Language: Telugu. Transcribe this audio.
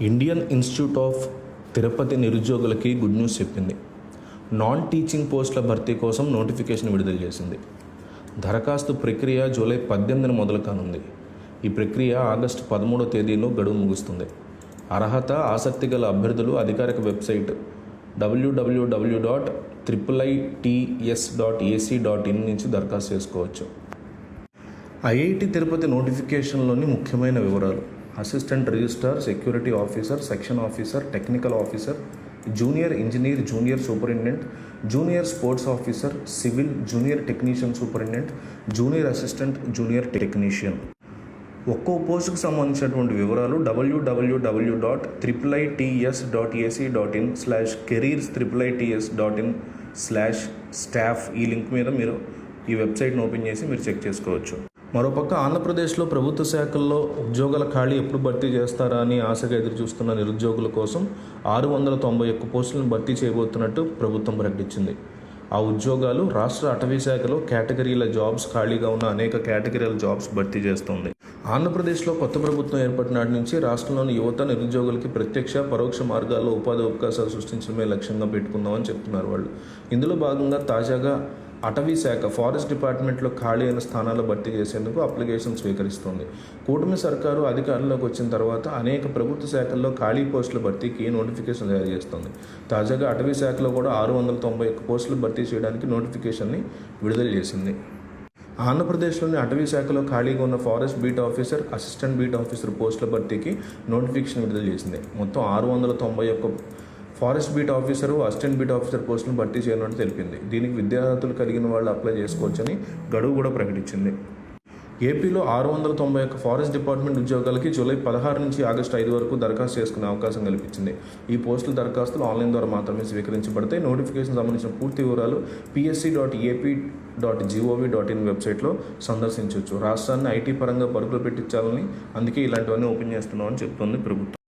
ఇండియన్ ఇన్స్టిట్యూట్ ఆఫ్ తిరుపతి నిరుద్యోగులకి గుడ్ న్యూస్ చెప్పింది. నాన్ టీచింగ్ పోస్టుల భర్తీ కోసం నోటిఫికేషన్ విడుదల చేసింది. దరఖాస్తు ప్రక్రియ జూలై 18న మొదలు కానుంది. ఈ ప్రక్రియ ఆగస్టు 13వ తేదీలో గడువు ముగుస్తుంది. అర్హత, ఆసక్తి గల అభ్యర్థులు అధికారిక వెబ్సైట్ www.iits.ac.in నుంచి దరఖాస్తు చేసుకోవచ్చు. ఐఐటి తిరుపతి నోటిఫికేషన్లోని ముఖ్యమైన వివరాలు: assistant registrar, security officer, section officer, technical officer, junior engineer, junior superintendent, junior sports officer, civil, junior technician superintendent, junior assistant, junior technician. ఒక్కో పోస్టుకు సంబంధించినటువంటి వివరాలు www.iits.ac.in/careers/iits.in/staff ఈ లింక్ మీద మీరు ఈ వెబ్సైట్ని ఓపెన్ చేసి మీరు చెక్ చేసుకోవచ్చు. మరోపక్క ఆంధ్రప్రదేశ్లో ప్రభుత్వ శాఖల్లో ఉద్యోగాల ఖాళీ ఎప్పుడు భర్తీ చేస్తారా అని ఆశగా ఎదురుచూస్తున్న నిరుద్యోగుల కోసం 691 పోస్టులను భర్తీ చేయబోతున్నట్టు ప్రభుత్వం ప్రకటించింది. ఆ ఉద్యోగాలు రాష్ట్ర అటవీ శాఖలో కేటగిరీల జాబ్స్, ఖాళీగా ఉన్న అనేక కేటగిరీల జాబ్స్ భర్తీ చేస్తుంది. ఆంధ్రప్రదేశ్లో కొత్త ప్రభుత్వం ఏర్పడిన నాటి నుంచి రాష్ట్రంలోని యువత, నిరుద్యోగులకి ప్రత్యక్ష, పరోక్ష మార్గాల్లో ఉపాధి అవకాశాలు సృష్టించడమే లక్ష్యంగా పెట్టుకుందామని చెప్తున్నారు వాళ్ళు. ఇందులో భాగంగా తాజాగా అటవీ శాఖ ఫారెస్ట్ డిపార్ట్మెంట్లో ఖాళీ అయిన స్థానాలు భర్తీ చేసేందుకు అప్లికేషన్ స్వీకరిస్తోంది. కూటమి సర్కారు అధికారంలోకి వచ్చిన తర్వాత అనేక ప్రభుత్వ శాఖల్లో ఖాళీ పోస్టుల భర్తీకి నోటిఫికేషన్ జారీ చేస్తోంది. తాజాగా అటవీ శాఖలో కూడా 691 పోస్టులు భర్తీ చేయడానికి నోటిఫికేషన్ని విడుదల చేసింది. ఆంధ్రప్రదేశ్లోని అటవీ శాఖలో ఖాళీగా ఉన్న forest beat officer, assistant beat officer పోస్టుల భర్తీకి నోటిఫికేషన్ విడుదల చేసింది. మొత్తం 691 forest beat officer, assistant beat officer పోస్టులను భర్తీ చేయనున్నట్టు తెలిపింది. దీనికి విద్యార్హతలు కలిగిన వాళ్ళు అప్లై చేసుకోవచ్చని గడువు కూడా ప్రకటించింది. ఏపీలో 691 ఫారెస్ట్ డిపార్ట్మెంట్ ఉద్యోగాలకి జూలై 16 నుంచి ఆగస్టు 5 వరకు దరఖాస్తు చేసుకునే అవకాశం కల్పించింది. ఈ పోస్టుల దరఖాస్తులు ఆన్లైన్ ద్వారా మాత్రమే స్వీకరించబడతాయి. నోటిఫికేషన్ సంబంధించిన పూర్తి వివరాలు psc.ap.gov.in వెబ్సైట్లో సందర్శించవచ్చు. రాష్ట్రాన్ని ఐటీ పరంగా పరుగులు పెట్టించాలని అందుకే ఇలాంటివన్నీ ఓపెన్ చేస్తున్నామని చెప్తోంది ప్రభుత్వం.